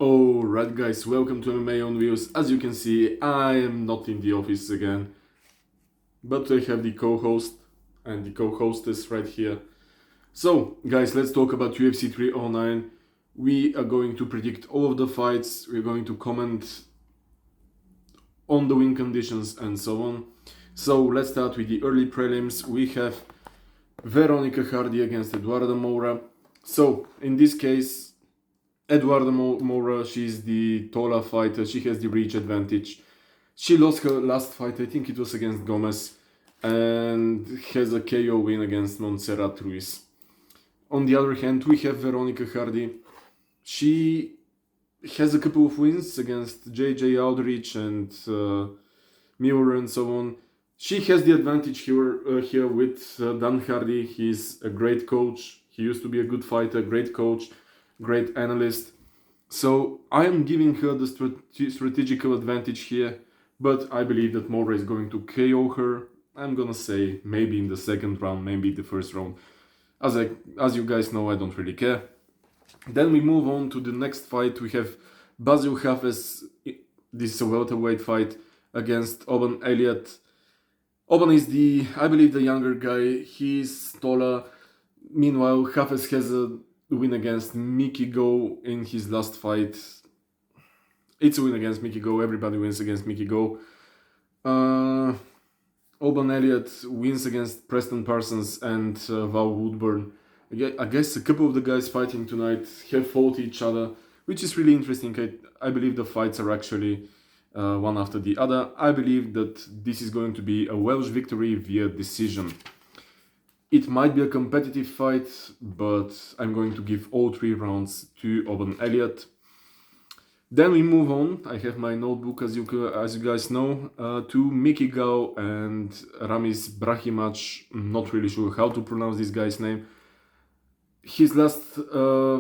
Alright guys, welcome to MMA on Wheels. As you can see, I am not in the office again, but I have the co-host and the co-hostess right here. So guys, let's talk about UFC 309. We are going to predict all of the fights, we're going to comment on the win conditions and so on. So let's start with the early prelims. We have Veronica Hardy against Eduardo Moura. So in this case, Eduardo Moura, she's the taller fighter, she has the reach advantage. She lost her last fight, I think it was against Gomez, and has a KO win against Montserrat Ruiz. On the other hand, we have Veronica Hardy. She has a couple of wins against JJ Aldrich and Muir and so on. She has the advantage here with Dan Hardy. He's a great coach. He used to be a good fighter, great coach, great analyst. So I am giving her the strategical advantage here, but I believe that Moura is going to KO her. I'm gonna say maybe in the second round, maybe the first round. As you guys know, I don't really care. Then we move on to the next fight. We have Basil Hafez. This is a welterweight fight against Oban Elliott. Oban is I believe, the younger guy. He's taller. Meanwhile, Hafez has a win against Mickey Go in his last fight. It's a win against Mickey Go. Everybody wins against Mickey Go. Oban Elliott wins against Preston Parsons and Val Woodburn. I guess a couple of the guys fighting tonight have fought each other, which is really interesting. I believe the fights are actually one after the other. I believe that this is going to be a Welsh victory via decision. It might be a competitive fight, but I'm going to give all 3 rounds to Oban Elliott. Then we move on. I have my notebook, as you guys know, to Mickey Gao and Ramis Brahimac. I'm not really sure how to pronounce this guy's name. His last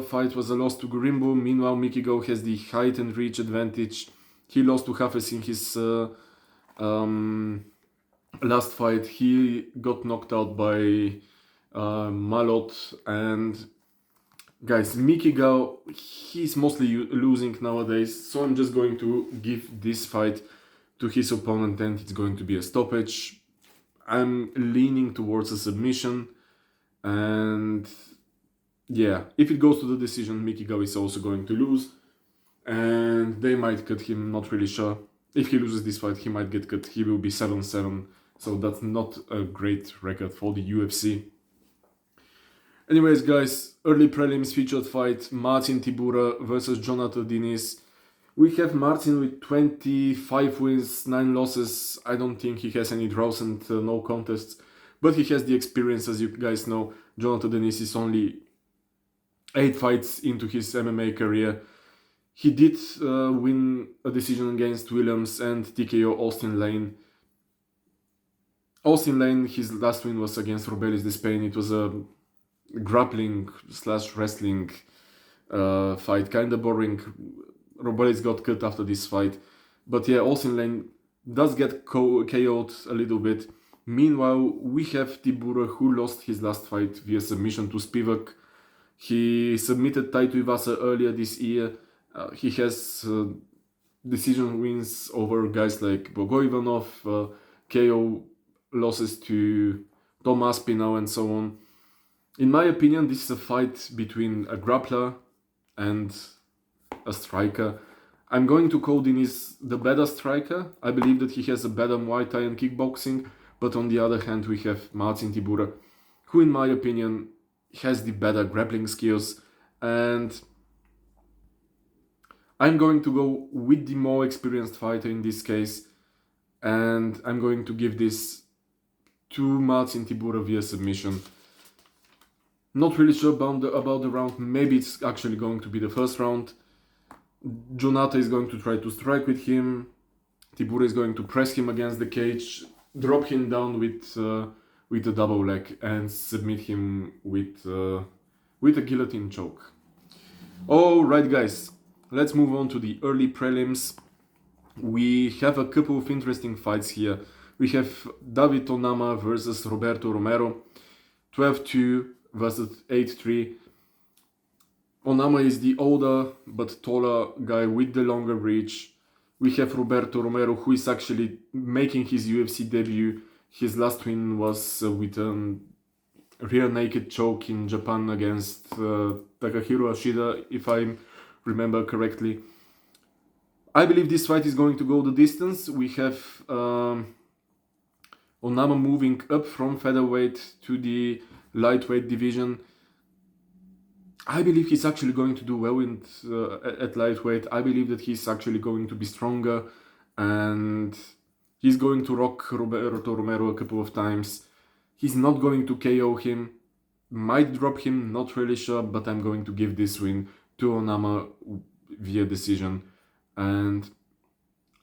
fight was a loss to Gurimbo. Meanwhile, Mickey Gao has the height and reach advantage. He lost to Hafez in his last fight. He got knocked out by Malot. And guys, Mickey Gao, he's mostly losing nowadays, so I'm just going to give this fight to his opponent and it's going to be a stoppage. I'm leaning towards a submission, and yeah, if it goes to the decision, Mickey Gao is also going to lose, and they might cut him, not really sure. If he loses this fight, he might get cut. He will be 7-7, so that's not a great record for the UFC. Anyways, guys, early prelims featured fight, Marcin Tybura versus Jonathan Diniz. We have Marcin with 25 wins, 9 losses. I don't think he has any draws and no contests, but he has the experience, as you guys know. Jonathan Diniz is only 8 fights into his MMA career. He did win a decision against Williams and TKO Austin Lane. Austin Lane, his last win was against Robelis de Spain. It was a grappling/wrestling fight, kind of boring. Robelis got cut after this fight, but yeah, Austin Lane does get KO'd a little bit. Meanwhile, we have Tybura, who lost his last fight via submission to Spivak. He submitted Taito Ivasa earlier this year. He has decision wins over guys like Bogoivanov, KO losses to Tom Aspinall and so on. In my opinion, this is a fight between a grappler and a striker. I'm going to call Diniz the better striker. I believe that he has a better Muay Thai and kickboxing, but on the other hand, we have Marcin Tybura, who in my opinion has the better grappling skills, and I'm going to go with the more experienced fighter in this case, and I'm going to give this to Marcin Tybura via submission. Not really sure about the round. Maybe it's actually going to be the first round. Jonata is going to try to strike with him. Tybura is going to press him against the cage, drop him down with a double leg, and submit him with a guillotine choke. Alright guys, let's move on to the early prelims. We have a couple of interesting fights here. We have David Onama versus Roberto Romero, 12-2 versus 8-3. Onama is the older but taller guy with the longer reach. We have Roberto Romero, who is actually making his UFC debut. His last win was with a rear naked choke in Japan against Takahiro Ashida, if I remember correctly. I believe this fight is going to go the distance. We have Onama moving up from featherweight to the lightweight division. I believe he's actually going to do well at lightweight. I believe that he's actually going to be stronger, and he's going to rock Roberto Romero a couple of times. He's not going to KO him. Might drop him, not really sure, but I'm going to give this win to Onama via decision. And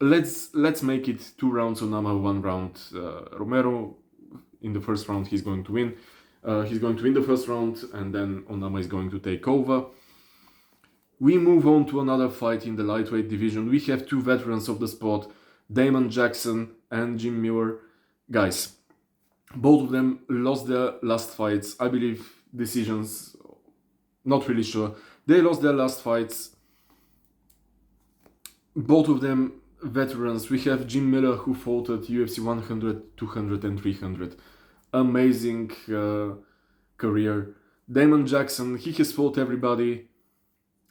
let's make it 2 rounds Onama, 1 round Romero. In the first round, he's going to win. He's going to win the first round, and then Onama is going to take over. We move on to another fight in the lightweight division. We have 2 veterans of the sport, Damon Jackson and Jim Miller. Guys, both of them lost their last fights. I believe decisions, not really sure. They lost their last fights. Both of them veterans. We have Jim Miller, who fought at UFC 100, 200 and 300. Amazing career. Damon Jackson, he has fought everybody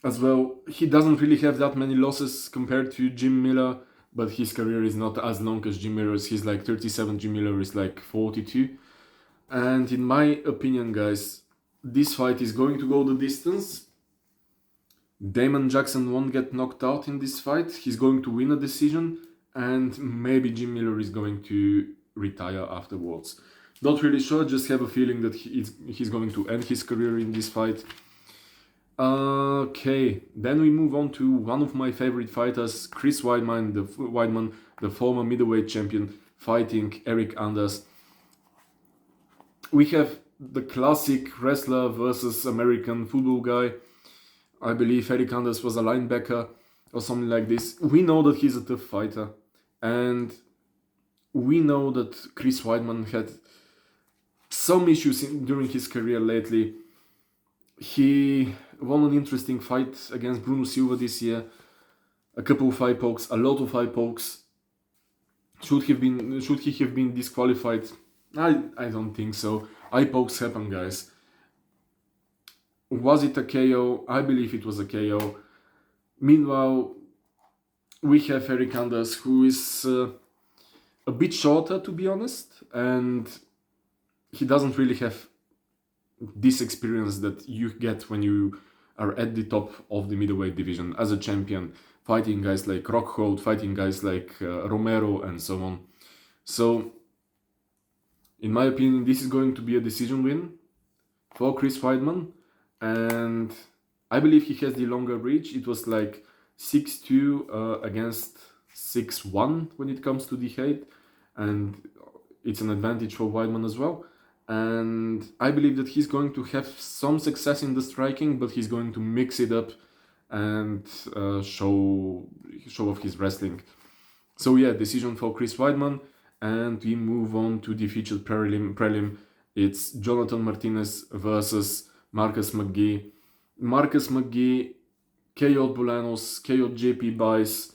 as well. He doesn't really have that many losses compared to Jim Miller, but his career is not as long as Jim Miller's. He's like 37, Jim Miller is like 42. And in my opinion, guys, this fight is going to go the distance. Damon Jackson won't get knocked out in this fight. He's going to win a decision, and maybe Jim Miller is going to retire afterwards. Not really sure, just have a feeling that he's going to end his career in this fight. Okay, then we move on to one of my favorite fighters, Chris Weidman, the former middleweight champion, fighting Eric Anders. We have the classic wrestler versus American football guy. I believe Eric Anders was a linebacker or something like this. We know that he's a tough fighter, and we know that Chris Weidman had some issues during his career lately. He won an interesting fight against Bruno Silva this year. A couple of eye pokes, a lot of eye pokes. Should he have been disqualified? I don't think so. Eye pokes happen, guys. Was it a KO? I believe it was a KO. Meanwhile, we have Eric Anders, who is a bit shorter, to be honest, and he doesn't really have this experience that you get when you are at the top of the middleweight division as a champion, fighting guys like Rockhold, fighting guys like Romero, and so on. So, in my opinion, this is going to be a decision win for Chris Weidman, and I believe he has the longer reach. It was like 6-2 against 6-1 when it comes to the height, and it's an advantage for Weidman as well. And I believe that he's going to have some success in the striking, but he's going to mix it up and show off his wrestling. So yeah, decision for Chris Weidman, and we move on to the featured prelim. It's Jonathan Martinez versus Marcus McGee. Marcus McGee KO'd Bolanos, KO'd JP Bice,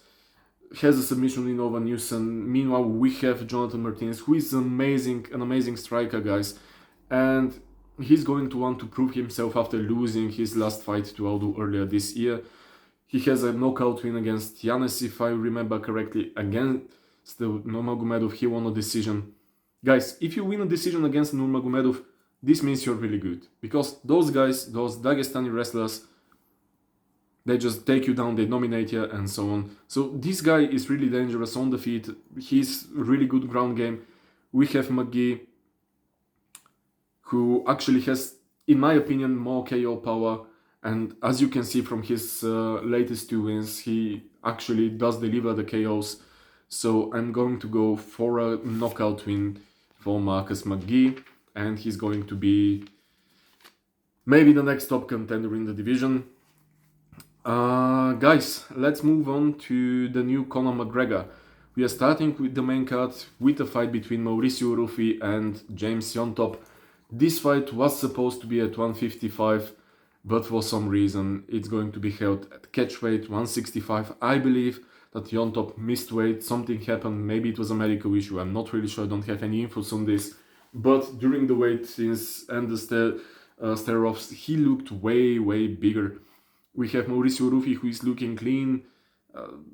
has a submission win over Newson. Meanwhile, we have Jonathan Martinez, who is an amazing striker, guys. And he's going to want to prove himself after losing his last fight to Aldo earlier this year. He has a knockout win against Yanis, if I remember correctly. Against the Nurmagomedov, he won a decision. Guys, if you win a decision against Nurmagomedov, this means you're really good. Because those guys, those Dagestani wrestlers, they just take you down, they dominate you, and so on. So this guy is really dangerous on the feet. He's really good ground game. We have McGee, who actually has, in my opinion, more KO power. And as you can see from his latest 2 wins, he actually does deliver the KOs. So I'm going to go for a knockout win for Marcus McGee. And he's going to be maybe the next top contender in the division. Guys, let's move on to the new Conor McGregor. We are starting with the main card with a fight between Mauricio Ruffi and James Yontop. This fight was supposed to be at 155, but for some reason it's going to be held at catch weight 165. I believe that Yon Top missed weight, something happened, maybe it was a medical issue, I'm not really sure, I don't have any info on this, but during the weigh-ins and the stare-offs, he looked way bigger. We have Mauricio Ruffi, who is looking clean,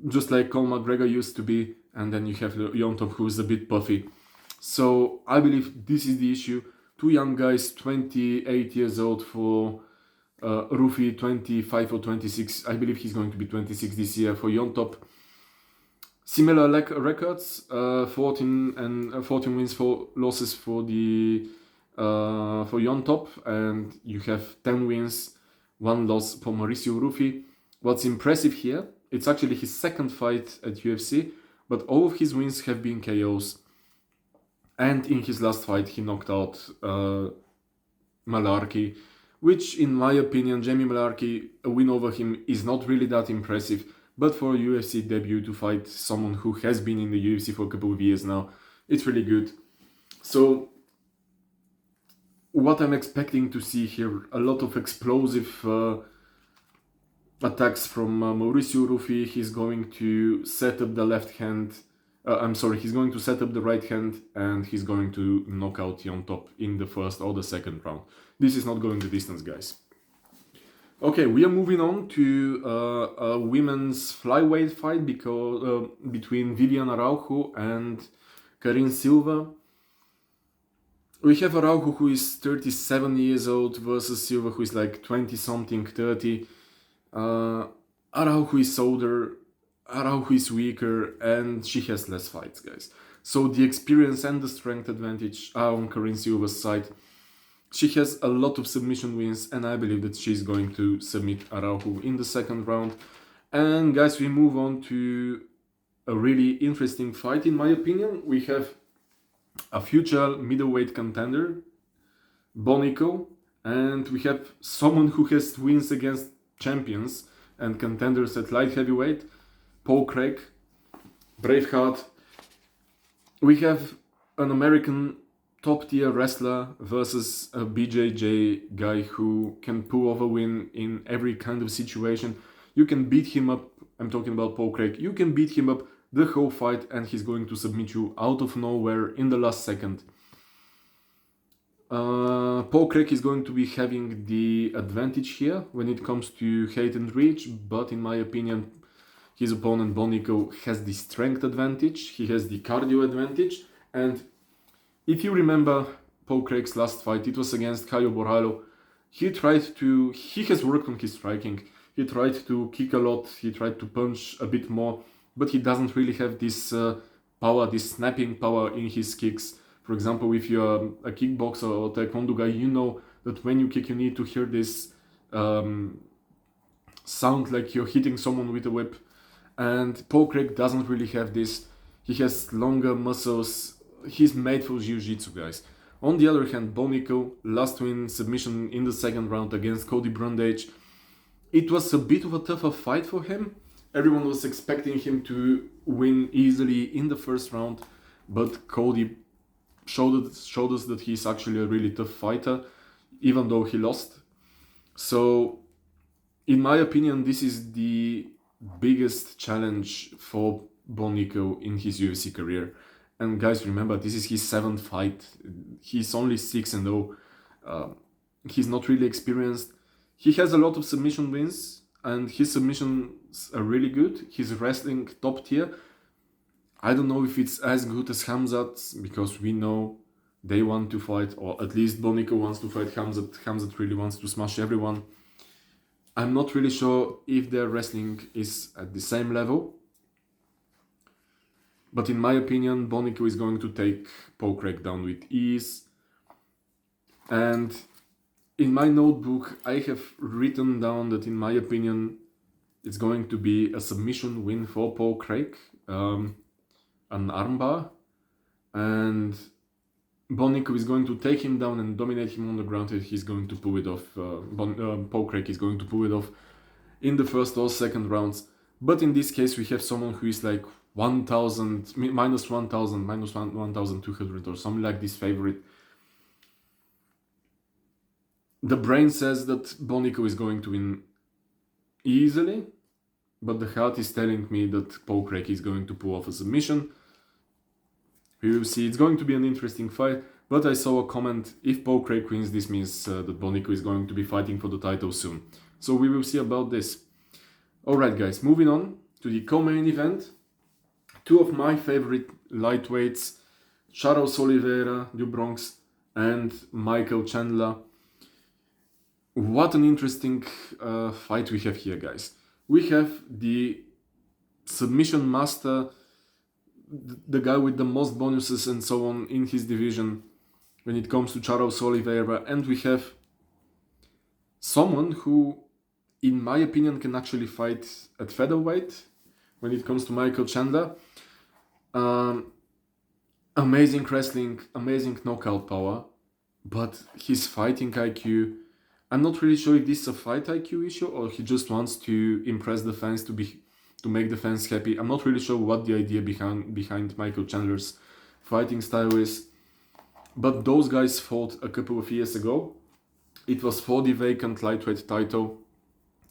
just like Conor McGregor used to be, and then you have Yon Top, who is a bit puffy. So I believe this is the issue. Two young guys, 28 years old for Ruffi, 25 or 26. I believe he's going to be 26 this year for Yon Top. Similar records, 14 wins, 4 losses for Yon Top, and you have 10 wins, 1 loss for Mauricio Ruffi. What's impressive here, it's actually his second fight at UFC, but all of his wins have been KOs. And in his last fight, he knocked out Malarkey, which, in my opinion, Jamie Malarkey, a win over him is not really that impressive. But for a UFC debut to fight someone who has been in the UFC for a couple of years now, it's really good. So, what I'm expecting to see here, a lot of explosive attacks from Mauricio Ruffi. He's going to set up the left hand. He's going to set up the right hand, and he's going to knock out Yon Top in the first or the second round. This is not going the distance, guys. Okay, we are moving on to a women's flyweight fight between Viviane Araujo and Karine Silva. We have Araujo, who is 37 years old, versus Silva, who is like 20-something, 30. Araujo is older, Araujo is weaker, and she has less fights, guys. So the experience and the strength advantage are on Karine Silva's side. She has a lot of submission wins, and I believe that she's going to submit Araujo in the second round. And guys, we move on to a really interesting fight, in my opinion. We have a future middleweight contender, Bonico, and we have someone who has wins against champions and contenders at light heavyweight, Paul Craig, Braveheart. We have an American top-tier wrestler versus a BJJ guy who can pull off a win in every kind of situation. You can beat him up, I'm talking about Paul Craig, you can beat him up the whole fight and he's going to submit you out of nowhere in the last second. Paul Craig is going to be having the advantage here when it comes to height and reach, but in my opinion, his opponent Bonico has the strength advantage, he has the cardio advantage, and if you remember Paul Craig's last fight, it was against Caio Borralho. He has worked on his striking. He tried to kick a lot, he tried to punch a bit more, but he doesn't really have this power, this snapping power in his kicks. For example, if you're a kickboxer or taekwondo guy, you know that when you kick, you need to hear this sound like you're hitting someone with a whip. And Paul Craig doesn't really have this. He has longer muscles. He's made for jiu-jitsu, guys. On the other hand, Bonico, last win submission in the second round against Cody Brundage. It was a bit of a tougher fight for him. Everyone was expecting him to win easily in the first round, but Cody showed us that he's actually a really tough fighter, even though he lost. So, in my opinion, this is the biggest challenge for Bonico in his UFC career. And guys, remember, this is his 7th fight. He's only 6-0. He's not really experienced. He has a lot of submission wins, and his submissions are really good. He's wrestling top tier. I don't know if it's as good as Khamzat's, because we know they want to fight, or at least Bonico wants to fight Khamzat. Khamzat really wants to smash everyone. I'm not really sure if their wrestling is at the same level. But in my opinion, Bonico is going to take Paul Craig down with ease. And in my notebook, I have written down that in my opinion, it's going to be a submission win for Paul Craig, an armbar. And Bonico is going to take him down and dominate him on the ground, and he's going to pull it off. Paul Craig is going to pull it off in the first or second rounds. But in this case, we have someone who is like 1,000, minus 1,000, minus 1,200 or something like this favorite. The brain says that Bonico is going to win easily, but the heart is telling me that Paul Craig is going to pull off a submission. We will see. It's going to be an interesting fight, but I saw a comment, if Paul Craig wins, this means that Bonico is going to be fighting for the title soon. So we will see about this. Alright guys, moving on to the co-main event. Two of my favorite lightweights, Charles Oliveira, Du Bronx, and Michael Chandler. What an interesting fight we have here, guys. We have the submission master, the guy with the most bonuses and so on in his division when it comes to Charles Oliveira, and we have someone who, in my opinion, can actually fight at featherweight when it comes to Michael Chandler. Amazing wrestling, amazing knockout power, but his fighting IQ, I'm not really sure if this is a fight IQ issue or he just wants to impress the fans, to make the fans happy. I'm not really sure what the idea behind Michael Chandler's fighting style is. But those guys fought a couple of years ago. It was for the vacant lightweight title.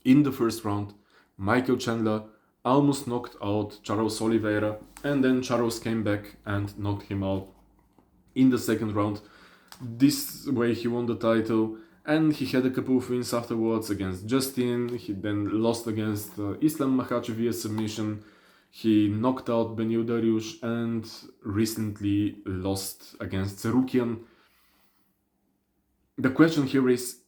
In the first round, Michael Chandler almost knocked out Charles Oliveira, and then Charles came back and knocked him out in the second round. This way he won the title, and he had a couple of wins afterwards against Justin. He then lost against Islam Makhachev via submission. He knocked out Benil Dariush and recently lost against Sarukian. The question here is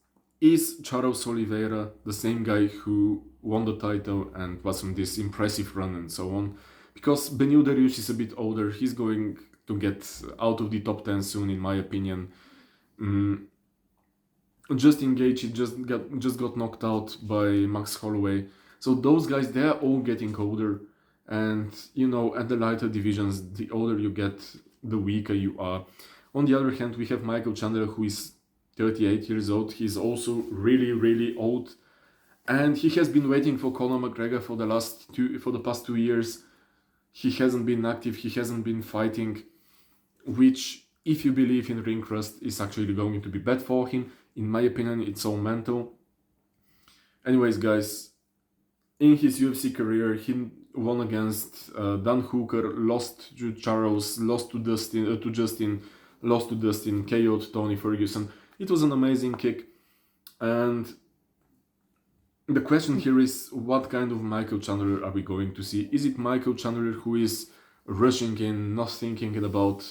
Charles Oliveira the same guy who won the title and was on this impressive run and so on? Because Benil Dariush is a bit older, he's going to get out of the top 10 soon, in my opinion. Justin Gaethje just got knocked out by Max Holloway. So those guys, they're all getting older. And, you know, at the lighter divisions, the older you get, the weaker you are. On the other hand, we have Michael Chandler, who is 38 years old. He's also really, really old. And he has been waiting for Conor McGregor for the past 2 years. He hasn't been active, he hasn't been fighting, which, if you believe in ring rust, is actually going to be bad for him. In my opinion, it's all mental. Anyways, guys, in his UFC career, he won against Dan Hooker, lost to Charles, lost to Justin, lost to Dustin, KO'd Tony Ferguson. It was an amazing kick. And the question here is, what kind of Michael Chandler are we going to see? Is it Michael Chandler who is rushing in, not thinking about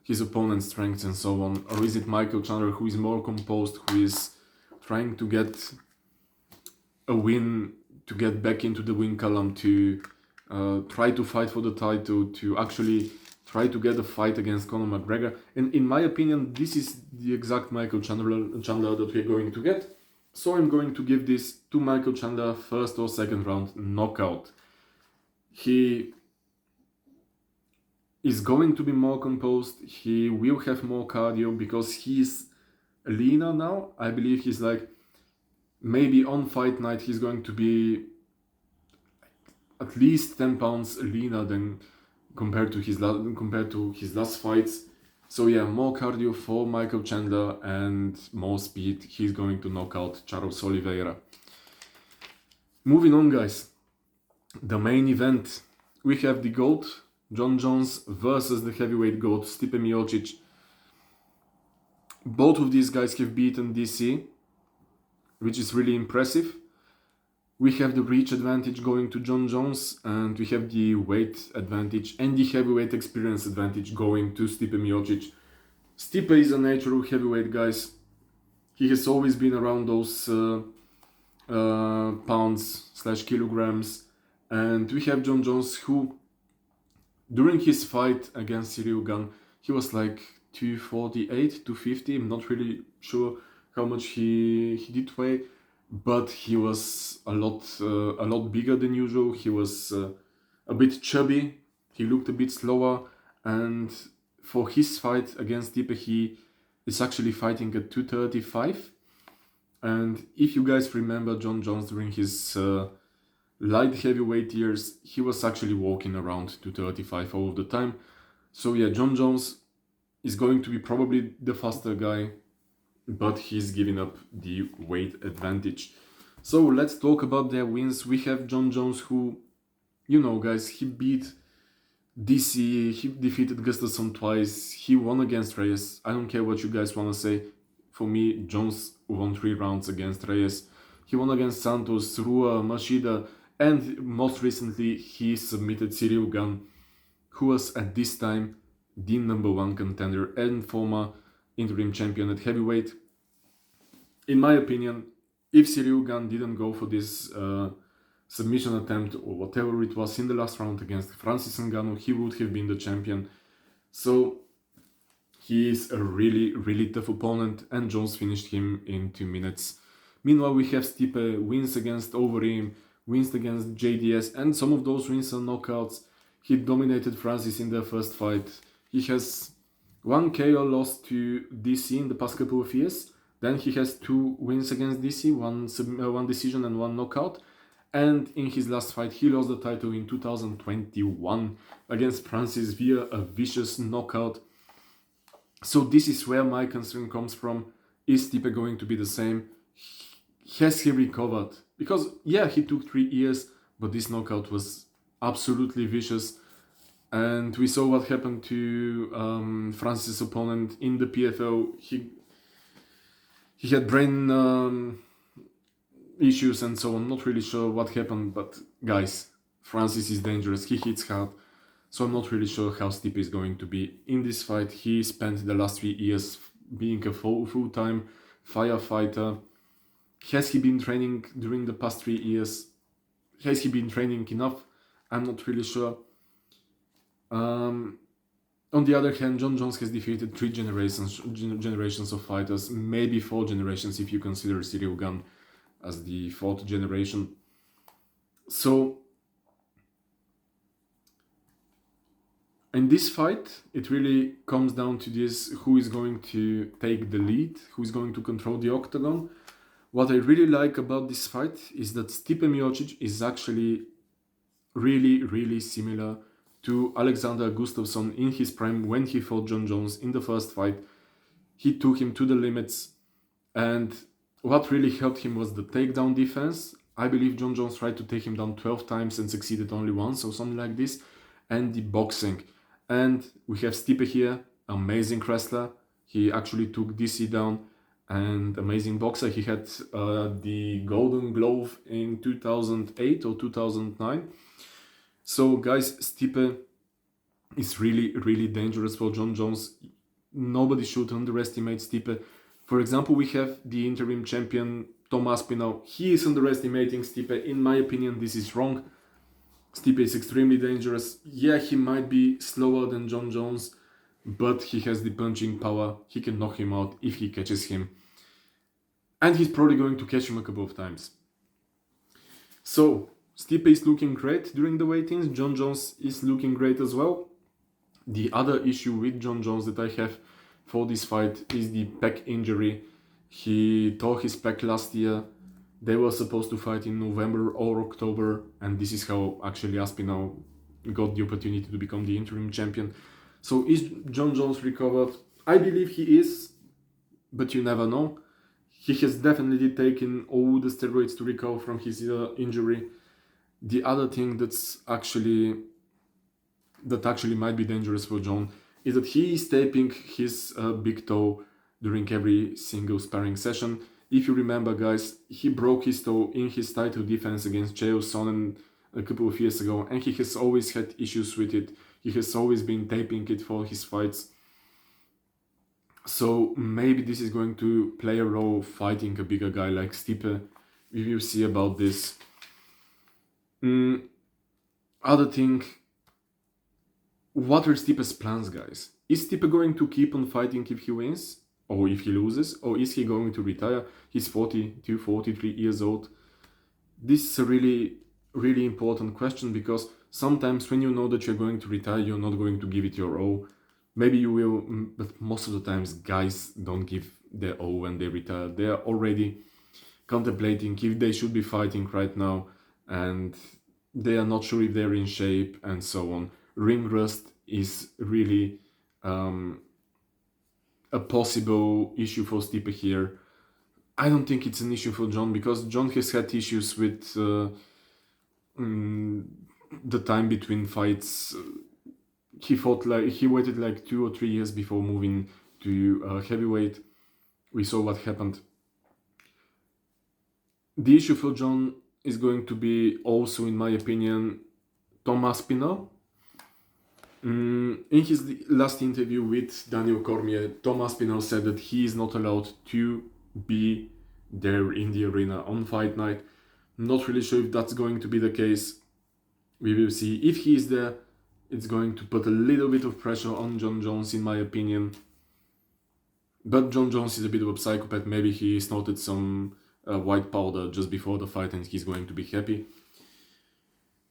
his opponent's strengths and so on? Or is it Michael Chandler who is more composed, who is trying to get a win, to get back into the win column, to try to fight for the title, to actually try to get a fight against Conor McGregor? And in my opinion, this is the exact Michael Chandler that we're going to get. So I'm going to give this to Michael Chandler, first or second round knockout. He is going to be more composed, he will have more cardio because he's leaner now. I believe he's like, maybe on fight night he's going to be at least 10 pounds leaner than compared to his last fights. So yeah, more cardio for Michael Chandler and more speed. He's going to knock out Charles Oliveira. Moving on, guys. The main event. We have the GOAT, Jon Jones, versus the heavyweight GOAT, Stipe Miocic. Both of these guys have beaten DC, which is really impressive. We have the reach advantage going to Jon Jones, and we have the weight advantage and the heavyweight experience advantage going to Stipe Miocic. Stipe is a natural heavyweight, guys. He has always been around those pounds/kilograms. And we have Jon Jones, who, during his fight against Cyril Gane, he was like 248, 250. I'm not really sure how much he did weigh, but he was a lot bigger than usual. He was a bit chubby. He looked a bit slower, and for his fight against Stipe, he is actually fighting at 235. And if you guys remember Jon Jones during his light heavyweight years, he was actually walking around 235 all of the time. So yeah, Jon Jones is going to be probably the faster guy but he's giving up the weight advantage. So let's talk about their wins. We have John Jones, who, you know, guys, he beat DC, he defeated Gustafsson twice, he won against Reyes. I don't care what you guys want to say. For me, Jones won 3 rounds against Reyes. He won against Santos, Rua, Machida, and most recently he submitted Cyril Gane, who was at this time the #1 contender and former interim champion at heavyweight. In my opinion, if Cyril Gane didn't go for this submission attempt or whatever it was in the last round against Francis Ngannou, he would have been the champion. So he is a really, really tough opponent, and Jones finished him in 2 minutes. Meanwhile, we have Stipe wins against Overeem, wins against JDS, and some of those wins are knockouts. He dominated Francis in their first fight. He has 1 KO loss to DC in the past couple of years. Then he has 2 wins against DC, one decision and 1 knockout. And in his last fight, he lost the title in 2021 against Francis via a vicious knockout. So this is where my concern comes from. Is Stipe going to be the same? Has he recovered? Because yeah, he took 3 years, but this knockout was absolutely vicious. And we saw what happened to Francis' opponent in the PFL. He had brain issues and so on. Not really sure what happened, but guys, Francis is dangerous. He hits hard. So I'm not really sure how Stipe is going to be in this fight. He spent the last 3 years being a full-time firefighter. Has he been training during the past 3 years? Has he been training enough? I'm not really sure. On the other hand, John Jones has defeated 3 generations of fighters, maybe 4 generations if you consider Cyril Gane as the 4th generation. So in this fight, it really comes down to this: who is going to take the lead, who is going to control the octagon. What I really like about this fight is that Stipe Miocic is actually really, really similar to Alexander Gustafsson in his prime when he fought John Jones in the first fight. He took him to the limits, and what really helped him was the takedown defense. I believe John Jones tried to take him down 12 times and succeeded only once or something like this, and the boxing. And we have Stipe here, amazing wrestler. He actually took DC down, and amazing boxer. He had the Golden Glove in 2008 or 2009. So guys, Stipe is really, really dangerous for John Jones. Nobody should underestimate Stipe. For example, we have the interim champion Tom Aspinall. He is underestimating Stipe. In my opinion, this is wrong. Stipe is extremely dangerous. Yeah, he might be slower than John Jones, but he has the punching power. He can knock him out if he catches him. And he's probably going to catch him a couple of times. So, Stipe is looking great during the weigh-ins. John Jones is looking great as well. The other issue with John Jones that I have for this fight is the pec injury. He tore his pec last year. They were supposed to fight in November or October, and this is how actually Aspinall got the opportunity to become the interim champion. So is John Jones recovered? I believe he is, but you never know. He has definitely taken all the steroids to recover from his injury. The other thing that actually might be dangerous for John is that he is taping his big toe during every single sparring session. If you remember, guys, he broke his toe in his title defense against Chael Sonnen a couple of years ago, and he has always had issues with it. He has always been taping it for his fights. So maybe this is going to play a role fighting a bigger guy like Stipe. We will see about this. Other thing, what are Stipe's plans, guys? Is Stipe going to keep on fighting if he wins? Or if he loses? Or is he going to retire? He's 42, 43 years old. This is a really, really important question, because sometimes when you know that you're going to retire, you're not going to give it your all. Maybe you will, but most of the times guys don't give their all when they retire. They are already contemplating if they should be fighting right now, and they are not sure if they're in shape and so on. Ring rust is really a possible issue for Stipe here. I don't think it's an issue for John, because John has had issues with the time between fights. He waited like 2 or 3 years before moving to heavyweight. We saw what happened. The issue for John is going to be also, in my opinion, Tom Aspinall. In his last interview with Daniel Cormier, Tom Aspinall said that he is not allowed to be there in the arena on fight night. Not really sure if that's going to be the case. We will see. If he is there, it's going to put a little bit of pressure on Jon Jones, in my opinion. But Jon Jones is a bit of a psychopath. Maybe he snorted some white powder just before the fight and he's going to be happy.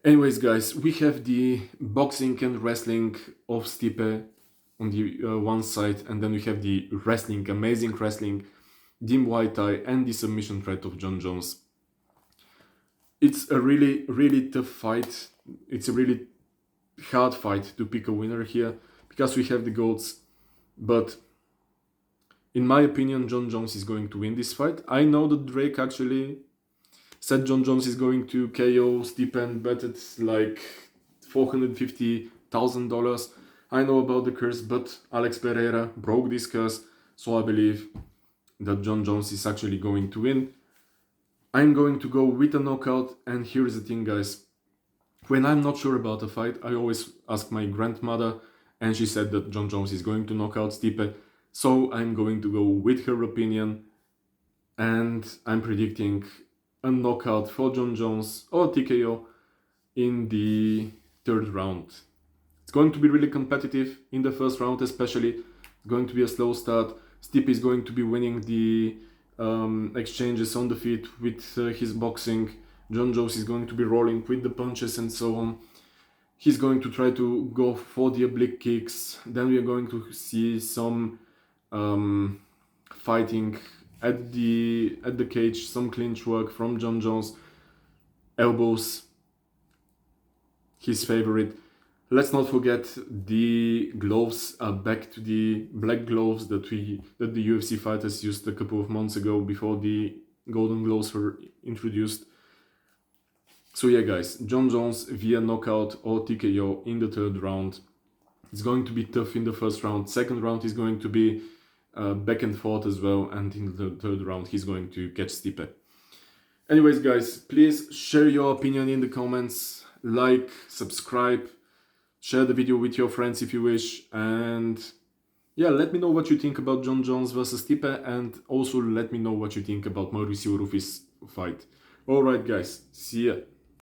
Anyways, guys, we have the boxing and wrestling of Stipe on the one side, and then we have the wrestling, amazing wrestling, the Muay Thai, and the submission threat of Jon Jones. It's a really, really tough fight. It's a really hard fight to pick a winner here, because we have the GOATs. But in my opinion, Jon Jones is going to win this fight. I know that Drake actually said Jon Jones is going to KO Stipe and bet it's like $450,000. I know about the curse, but Alex Pereira broke this curse, so I believe that Jon Jones is actually going to win. I'm going to go with a knockout, and here's the thing, guys. When I'm not sure about a fight, I always ask my grandmother, and she said that Jon Jones is going to knock out Stipe, so I'm going to go with her opinion, and I'm predicting a knockout for Jon Jones or TKO in the 3rd round. It's going to be really competitive in the 1st round, especially. It's going to be a slow start. Stipe is going to be winning the exchanges on the feet with his boxing. Jon Jones is going to be rolling with the punches and so on. He's going to try to go for the oblique kicks. Then we are going to see some fighting at the cage, some clinch work from Jon Jones, elbows, his favorite. Let's not forget the gloves are back to the black gloves that the UFC fighters used a couple of months ago before the golden gloves were introduced. So yeah, guys, Jon Jones via knockout or TKO in the 3rd round. It's going to be tough in the 1st round. 2nd round is going to be back and forth as well, and in the 3rd round he's going to catch Stipe. Anyways, guys, please share your opinion in the comments, like, subscribe, share the video with your friends if you wish, and yeah, let me know what you think about Jon Jones versus Stipe, and also let me know what you think about Mauricio Rufy's fight. Alright, guys, see ya.